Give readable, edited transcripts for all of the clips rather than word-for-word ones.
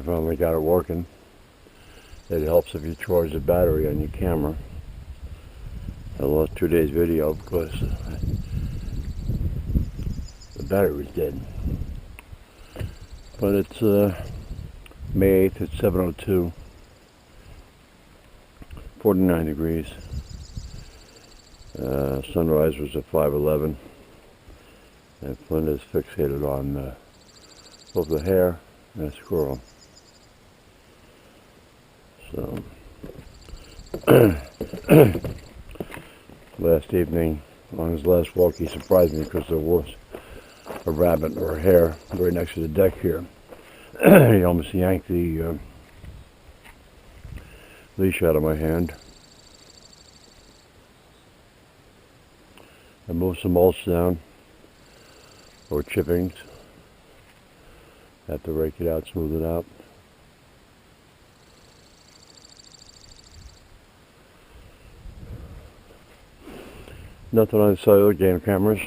finally got it working. It helps if you charge the battery on your camera. I lost 2 days video because the battery was dead. But it's May 8th at 7:02, 49 degrees. Sunrise was at 5:11, and Flynn is fixated on both the hare and a squirrel. So last evening, on his last walk, he surprised me because there was a rabbit or a hare right next to the deck here. He almost yanked the leash out of my hand. I moved some mulch down, or chippings. Have to rake it out, smooth it out. Nothing on the cellular game cameras.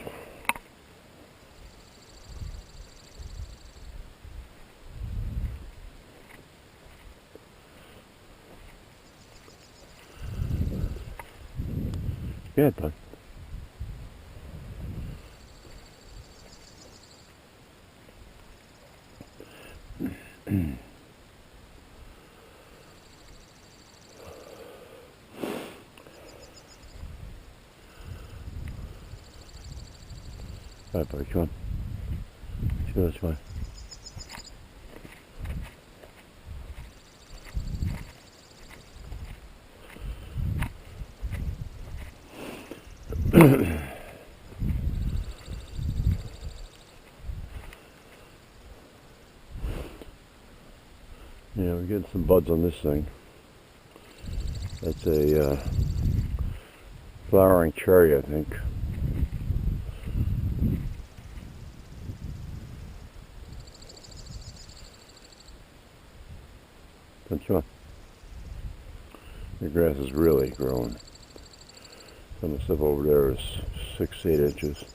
Yeah, done. Alright, buddy, come on. Sure, that's fine. Yeah, we're getting some buds on this thing. That's a flowering cherry, I think. Don't you want? The grass is really growing. Some of the stuff over there is 6-8 inches.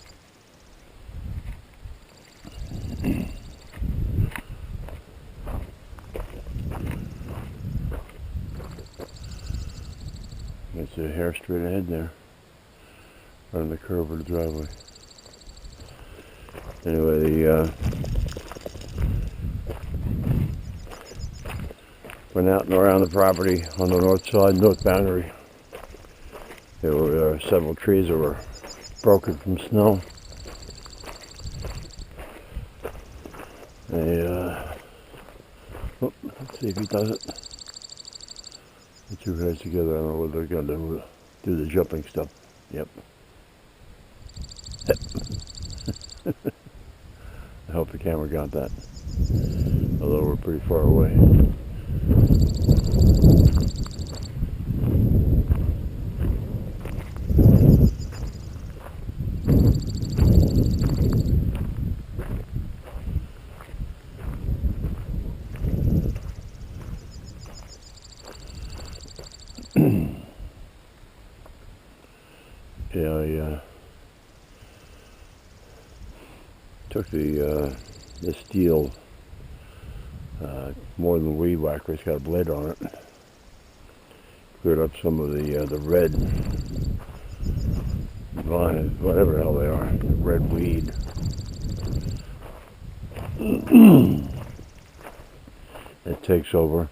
There's a hare straight ahead there, on the curve of the driveway. Anyway, went out and around the property on the north side, north boundary. There were several trees that were broken from snow. Let's see if he does it. The two guys together, I don't know what they're going to do the jumping stuff. Yep. I hope the camera got that, although we're pretty far away. Yeah, I took the steel more than weed whacker. It's got a blade on it. Cleared up some of the red vine, whatever the hell they are, red weed. It takes over.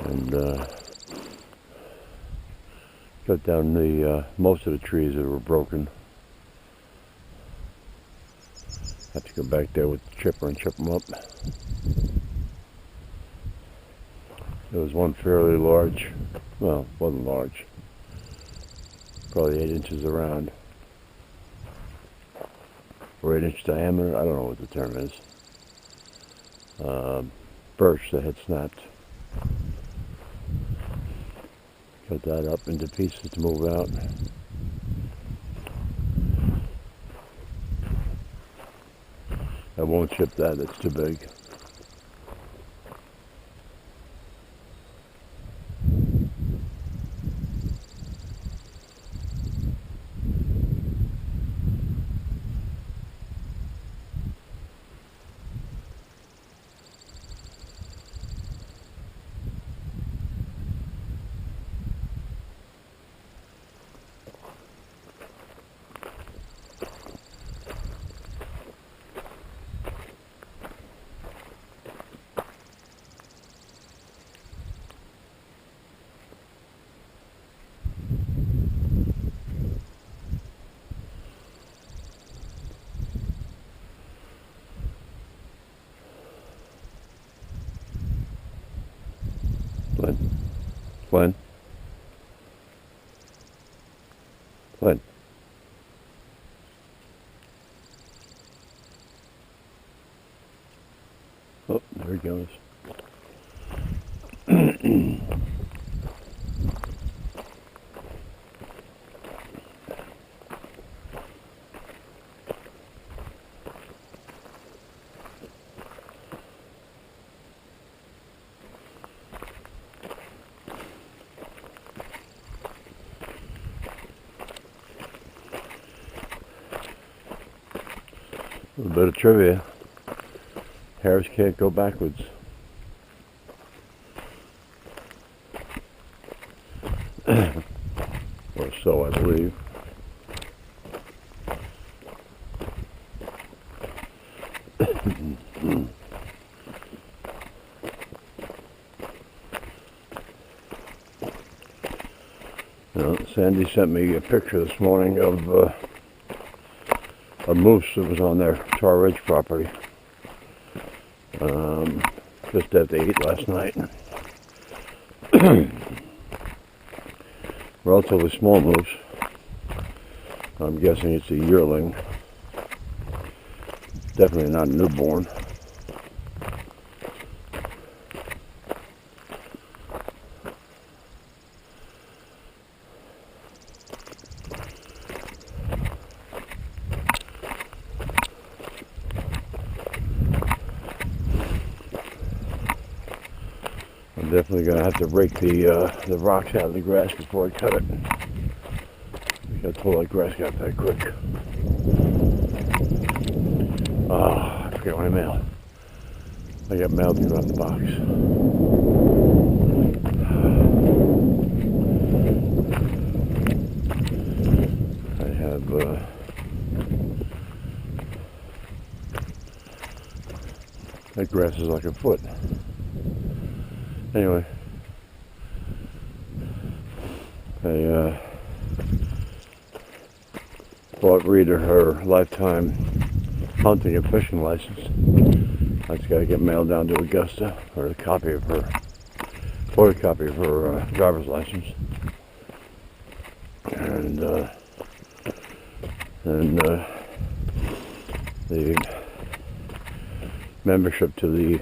And cut down the most of the trees that were broken. Have to go back there with the chipper and chip them up. There was one fairly large, well, it wasn't large, probably 8 inches around, or 8-inch diameter, I don't know what the term is. Birch that had snapped. Cut that up into pieces to move out. I won't chip that, that's too big. Flynn? Flynn? Flynn? Oh, there he goes. A little bit of trivia. Hares can't go backwards. Or so I believe. Sandy sent me a picture this morning of a moose that was on their Tar Ridge property. Just after 8 last night. Relatively small moose. I'm guessing it's a yearling. Definitely not a newborn. I'm definitely going to have to rake the rocks out of the grass before I cut it. I got to pull that grass out that quick. Oh, I forgot my mail. I got mail to drop the box. I have that grass is like a foot. Anyway, I bought Rita her lifetime hunting and fishing license. That's got to get mailed down to Augusta, or a copy of her, photocopy of her driver's license, and the membership to the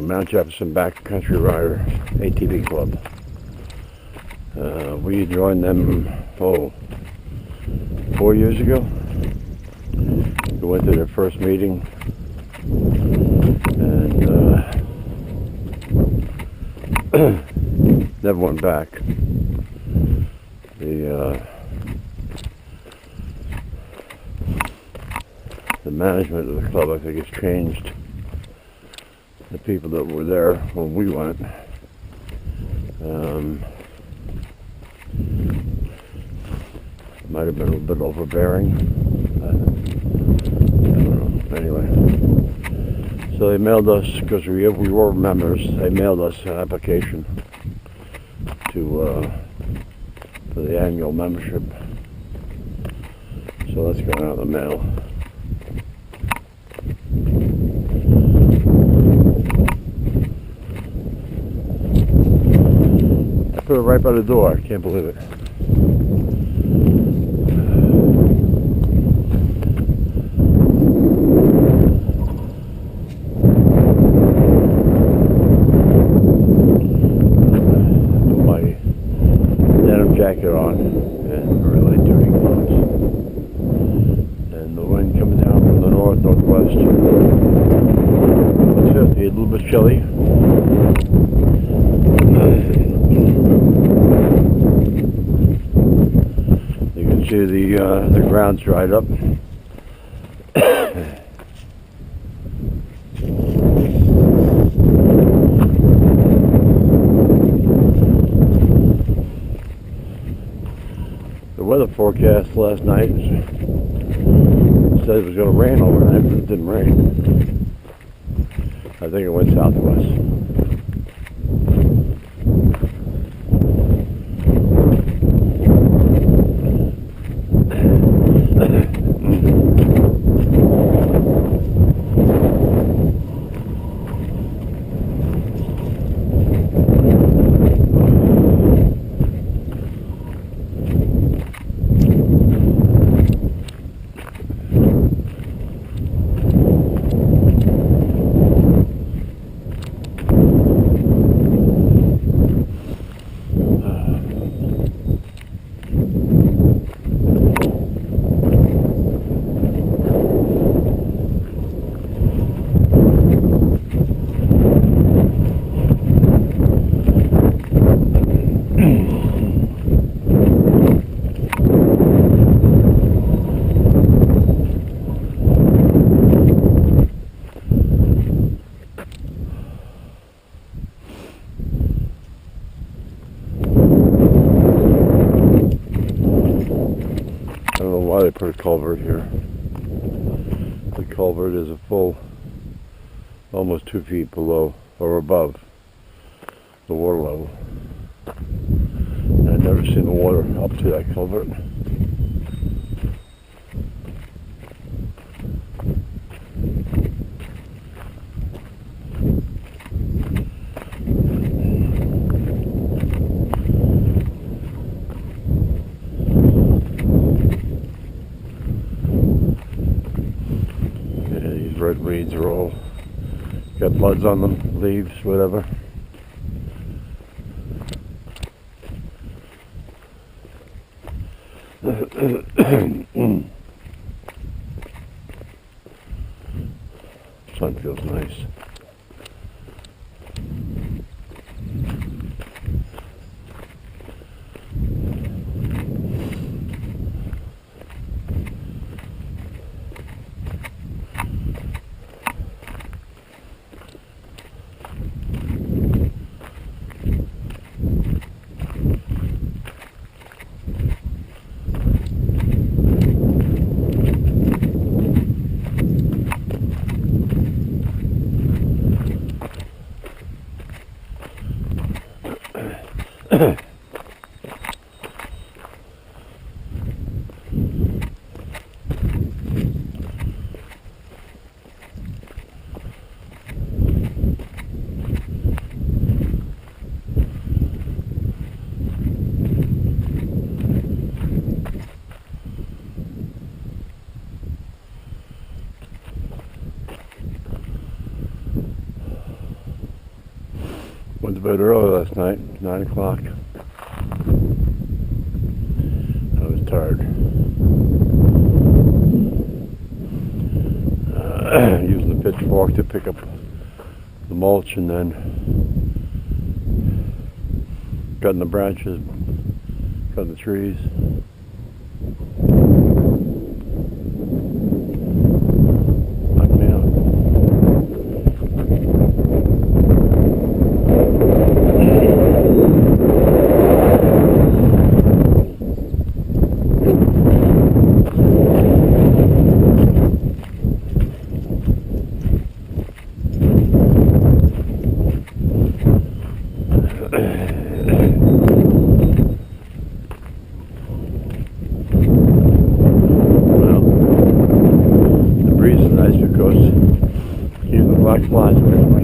Mount Jefferson Backcountry Rider ATV Club. We joined them 4 years ago. We went to their first meeting, and never went back. The management of the club, I think, has changed. The people that were there when we went, might have been a little bit overbearing. I don't know. Anyway, so they mailed us, because we were members, they mailed us an application for the annual membership. So that's going out in the mail. Put it right by the door. I can't believe it. Put my denim jacket on and very light duty clothes. And the wind coming down from the northwest. It's a little bit chilly. See the ground's dried up. The weather forecast last night said it was going to rain overnight, but it didn't rain. I think it went southwest. they put a culvert here. The culvert is a full, almost 2 feet below or above the water level. And I've never seen the water up to that culvert. Red weeds are all got buds on them, leaves, whatever. Sun feels nice. Went to bed early last night, 9 o'clock. I was tired. Using the pitchfork to pick up the mulch and then cutting the branches, cutting the trees. Black flies away from me.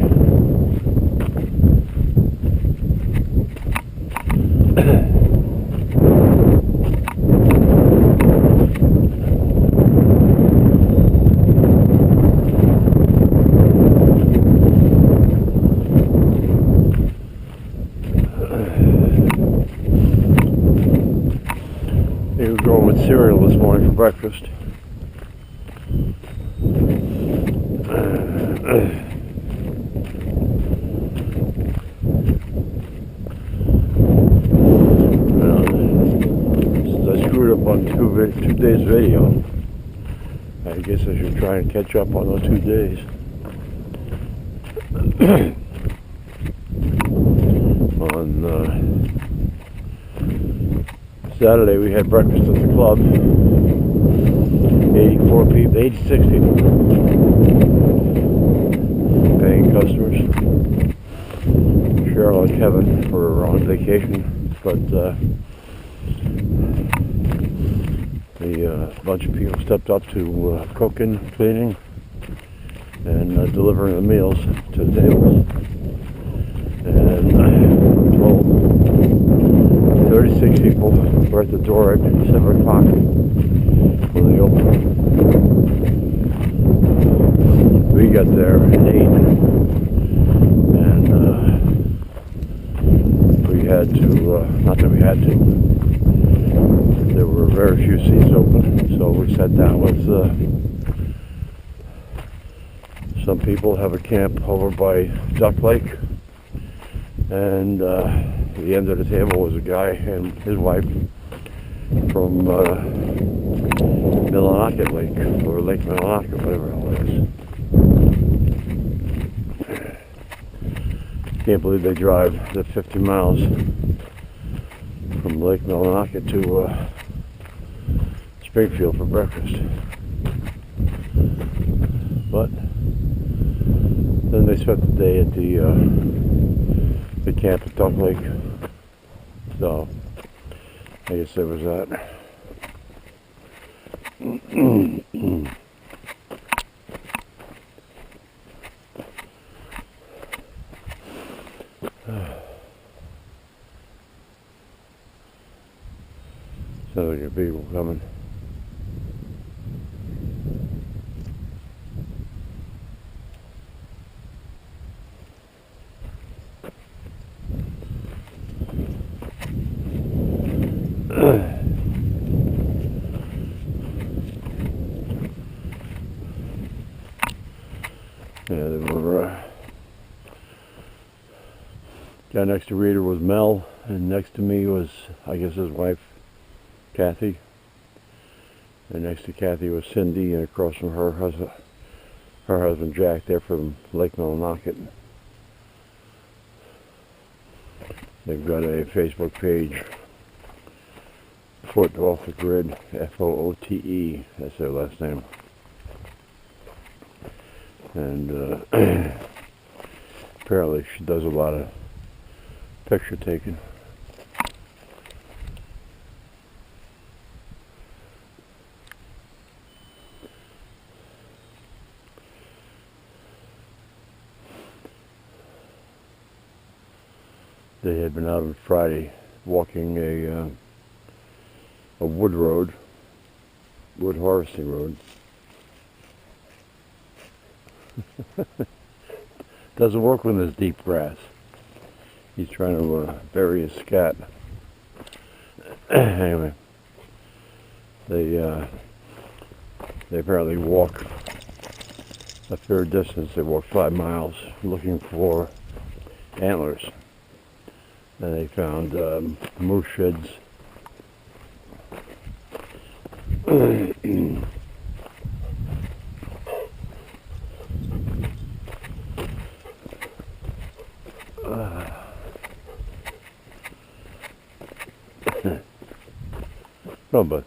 He was going with cereal this morning for breakfast. Since I screwed up on two days video, I guess I should try and catch up on those 2 days. On Saturday we had breakfast at the club. 86 people, paying customers. Cheryl and Kevin were on vacation, but a bunch of people stepped up to cooking, cleaning, and delivering the meals to the tables. And I'm told 36 people were at the door at 7 o'clock when they opened. We got there at 8, and we had to, not that we had to, there were very few seats open, so we sat down with some people have a camp over by Duck Lake, and at the end of the table was a guy and his wife from Millinocket Lake, or Lake Millinocket, whatever it is. Can't believe they drive the 50 miles from Lake Millinocket to Springfield for breakfast. But then they spent the day at the camp at Duck Lake. So I guess there was that. Sounds like your people coming. Yeah, they were. Guy next to Rita was Mel, and next to me was, I guess, his wife, Kathy. And next to Kathy was Cindy, and across from her husband Jack. They're from Lake Millinocket. They've got a Facebook page, Foot Off the Grid, Foote. That's their last name. And apparently she does a lot of picture taking. They had been out on Friday walking a wood harvesting road. Doesn't work when there's deep grass. He's trying to bury his scat. Anyway, they apparently walk a fair distance. They walk 5 miles looking for antlers. And they found moose sheds. No, but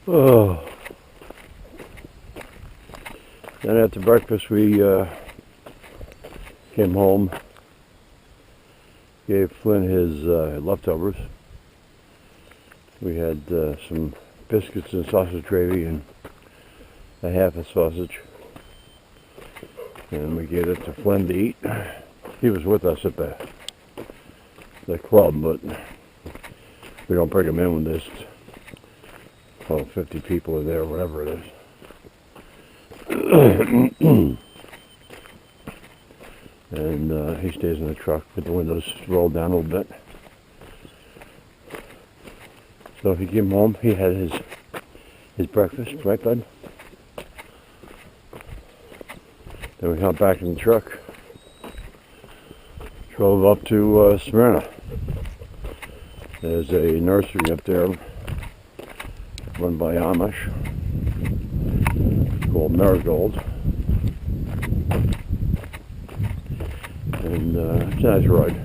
oh. Then after breakfast we came home, gave Flynn his leftovers. We had some biscuits and sausage gravy and a half a sausage, and we gave it to Flynn to eat. He was with us at the club, but we don't bring him in when there's 50 people are there, whatever it is. And he stays in the truck with the windows rolled down a little bit. So he came home, he had his breakfast, right, bud? Then we got back in the truck, drove up to Smyrna. There's a nursery up there run by Amish called Marigold. And it's a nice ride.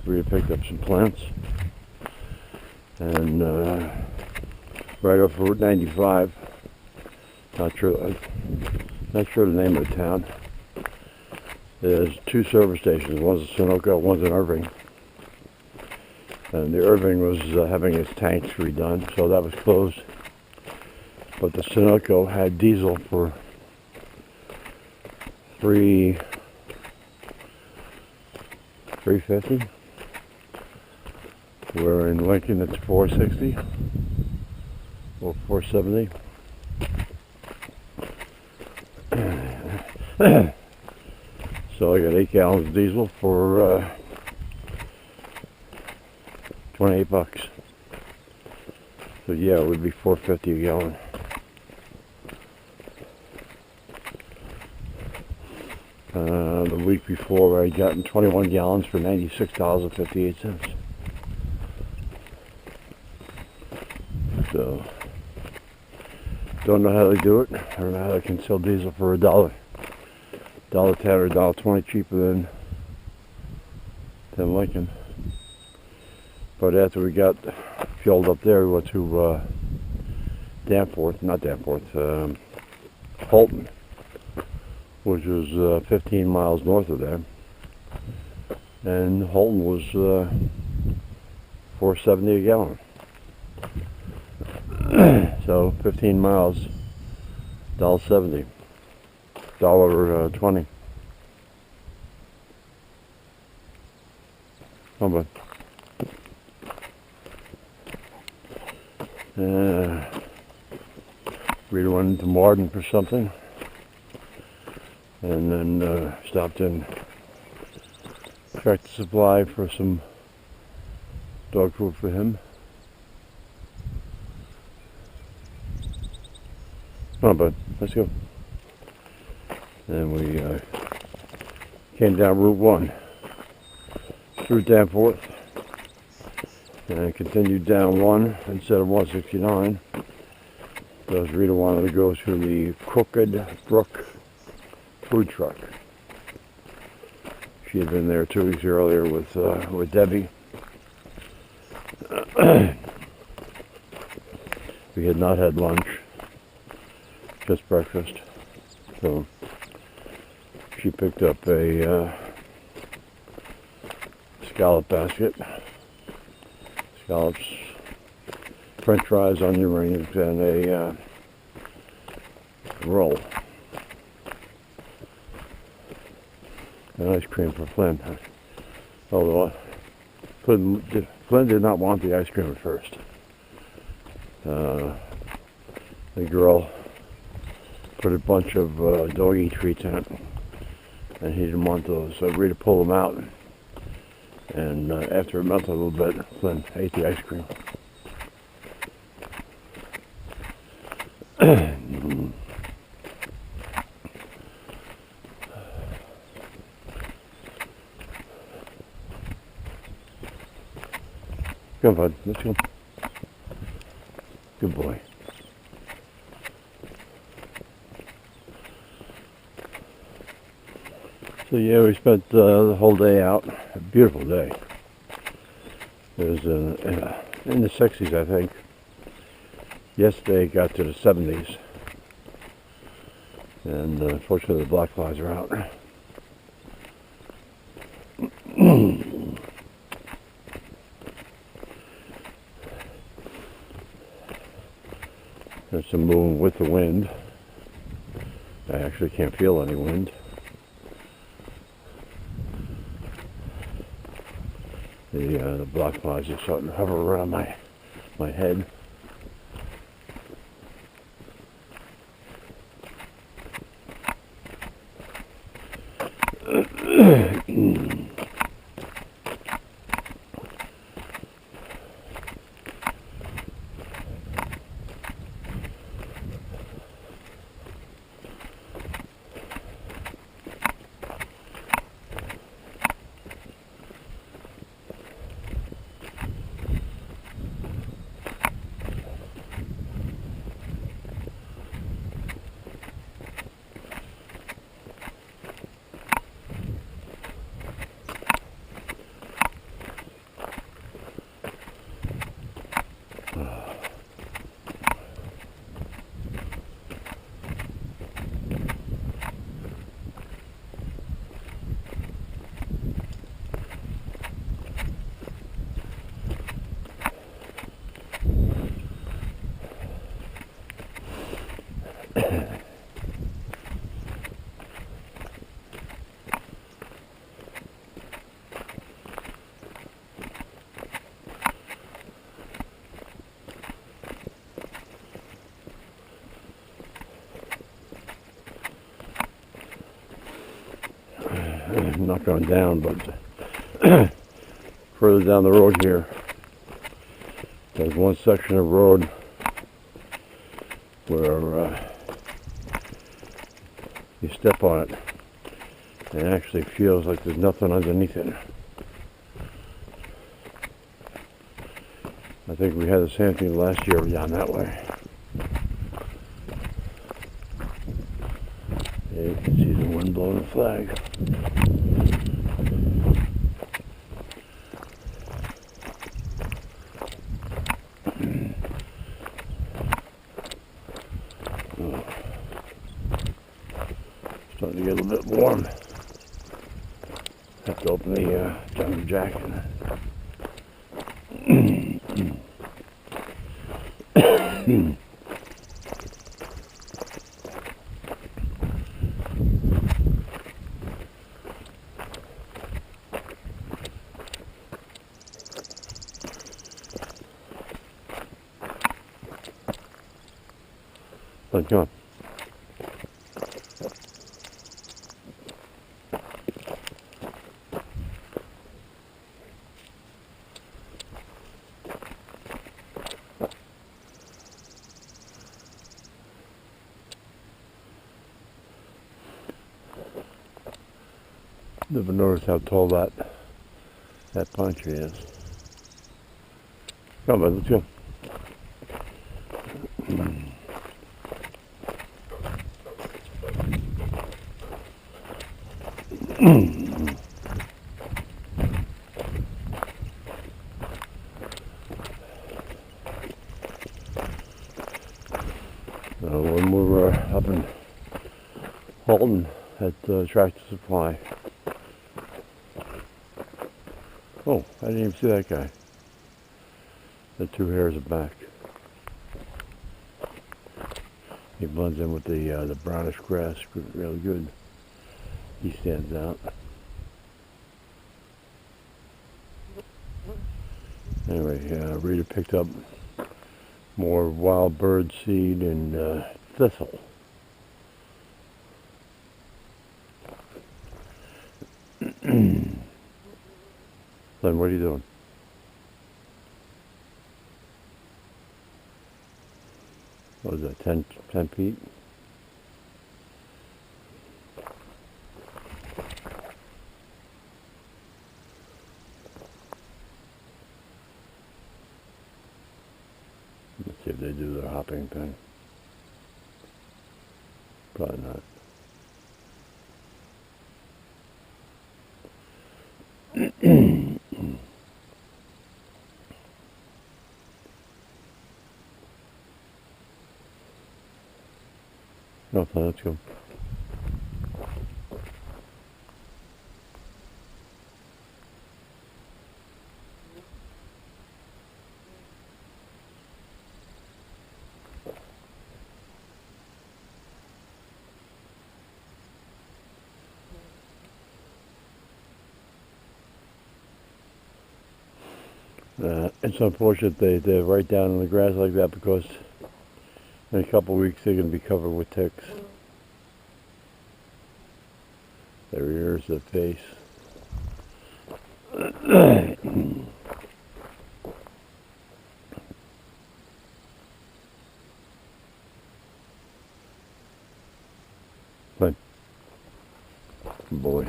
We picked up some plants, and right off Route 95, not sure the name of the town, there's 2 service stations. One's in Sunoco, one's in Irving. And the Irving was having its tanks redone, so that was closed. But the Sunoco had diesel for $3.50. We're in Lincoln, it's $4.60 or $4.70. So I got 8 gallons of diesel for $28. So yeah, it would be $4.50 a gallon. The week before I got 21 gallons for $96.58. So, don't know how they do it. I don't know how they can sell diesel for $1.10 or $1.20 cheaper than Lincoln. But after we got fueled up there, we went to Holton, which was 15 miles north of there. And Holton was $4.70 a gallon. So 15 miles, $1.70, $1.20. Come on. Rita went into Martin for something, and then stopped in Tractor Supply for some dog food for him. Come on, bud, let's go. And we came down Route 1 through Danforth and continued down 1 instead of 169 because Rita wanted to go to the Crooked Brook food truck. She had been there 2 weeks earlier with Debbie. We had not had lunch, just breakfast. So she picked up a scallop basket, scallops, French fries, onion rings, and a roll. And ice cream for Flynn. Although Flynn did not want the ice cream at first. The girl put a bunch of doggy treats in it, and he didn't want those, so Rita pulled them out. And after it melted a little bit, Flynn ate the ice cream. Come on, bud. Let's go. Good boy. So yeah, we spent the whole day out. A beautiful day. It was in the 60s, I think. Yesterday it got to the 70s. And fortunately the black flies are out. There's some movement with the wind. I actually can't feel any wind. The black flies are starting to hover around my head. Not going down, but further down the road here, there's one section of road where you step on it and it actually feels like there's nothing underneath it. I think think we had the same thing last year down that way. Yeah, you can see the wind blowing the flag. Starting to get a little bit warm. Have to open the jumper jacket. Come on. Never noticed how tall that pine tree is. Come on, let's go. When we were up in Halton at Tractor Supply. Oh, I didn't even see that guy. The 2 hairs of back. He blends in with the brownish grass really good. He stands out. Anyway, Rita picked up more wild bird seed and thistle. Flynn, what are you doing? What was that, 10 feet? Let's see if they do their hopping thing. Probably not. No, let's go. It's unfortunate they're right down in the grass like that because in a couple of weeks they're going to be covered with ticks. Their ears, their face. But, boy.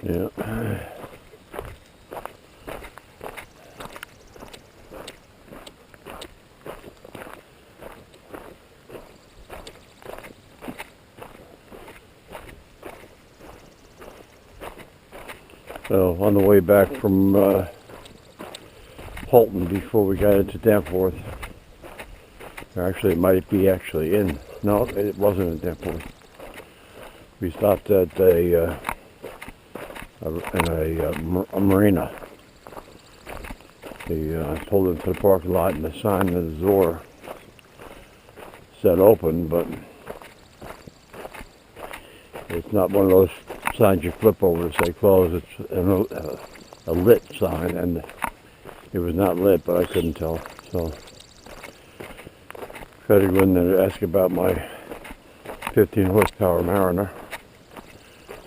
Yeah. So on the way back from Halton before we got into Danforth, or actually it might be actually in. No, it wasn't in Danforth. We stopped at a marina. He pulled into the parking lot and the sign in the door said open, but it's not one of those signs you flip over to say closed. It's a lit sign, and it was not lit, but I couldn't tell. So tried to go in there to ask about my 15 horsepower Mariner,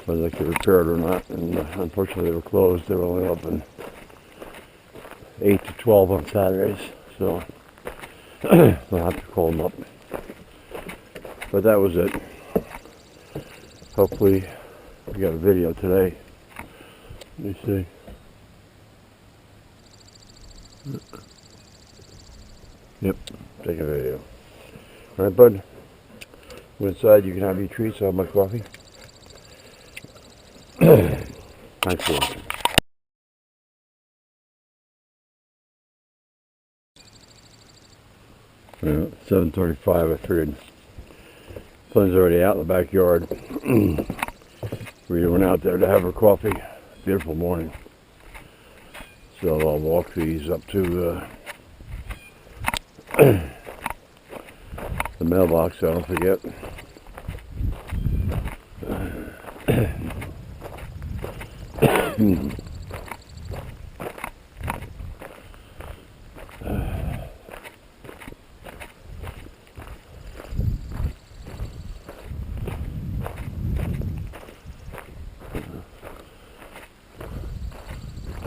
whether they could repair it or not, and unfortunately they were closed. They were only open 8 to 12 on Saturdays, so I'll have to call them up. But that was it. Hopefully we got a video today. Let me see. Yep, take a video. Alright, bud. Go inside, you can have your treats. I'll have my coffee. Thanks for watching. Yeah, 7:35, I figured. Flynn's already out in the backyard. We went out there to have her coffee. Beautiful morning. So I'll walk these up to the mailbox so I don't forget.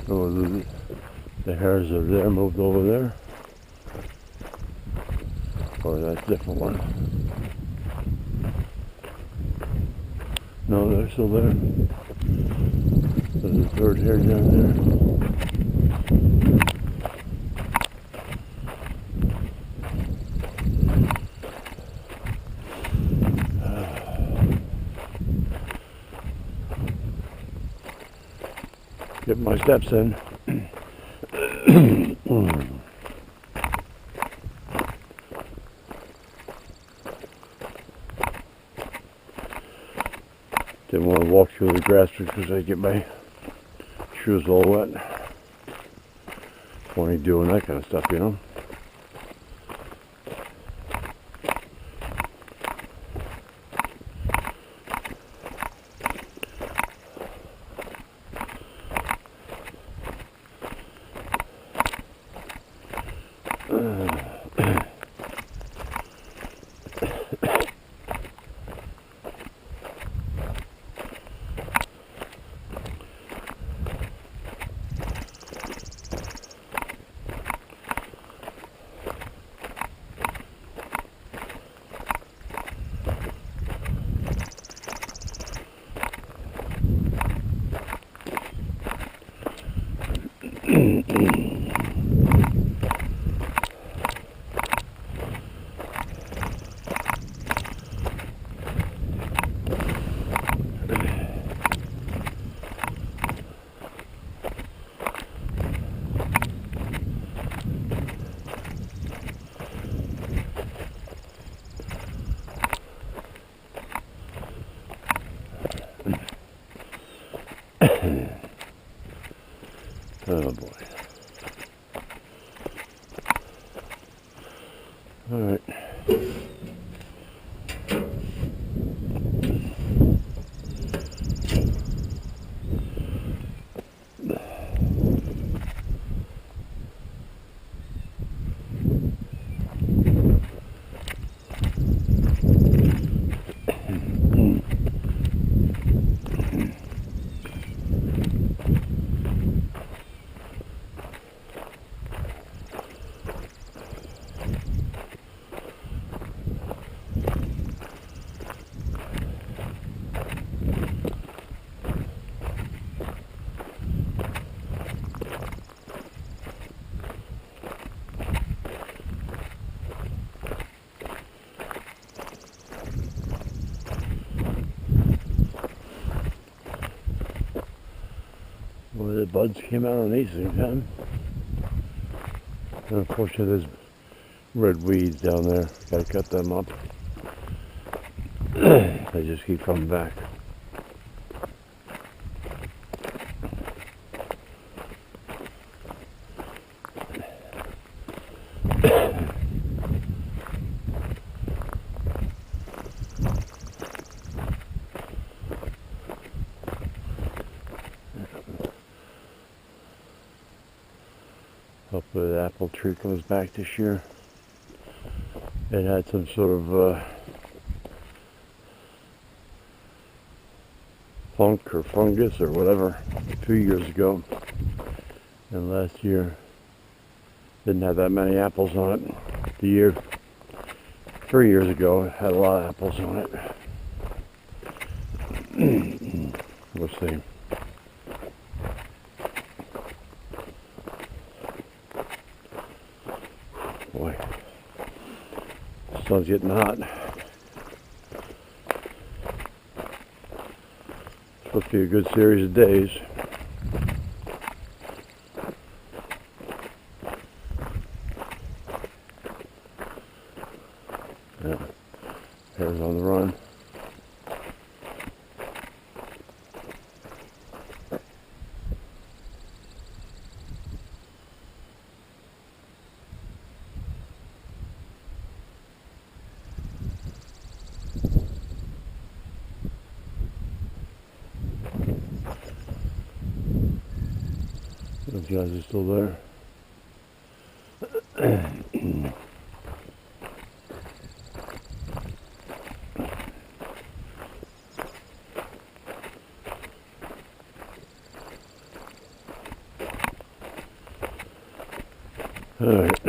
Oh, the hairs are there, moved over there. Or that's a different one. No, they're still there. There's a third hair down there. Get my steps in. Didn't want to walk through the grass because I get my shoes all wet. Funny doing that kind of stuff, you know. Oh boy. All right. Well, the buds came out on these things, huh? And unfortunately, there's red weeds down there. Gotta cut them up. They just keep coming back. Hopefully the apple tree comes back this year. It had some sort of funk or fungus or whatever a few years ago. And last year didn't have that many apples on it. The year 3 years ago it had a lot of apples on it. We'll see. Boy, the sun's getting hot. It's supposed to be a good series of days. Yeah, hare's on the run. Those guys are still there. All right.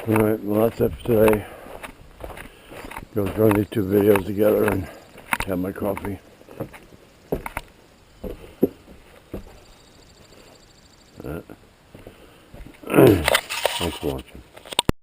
Alright, well that's it for today. Go join these two videos together and have my coffee.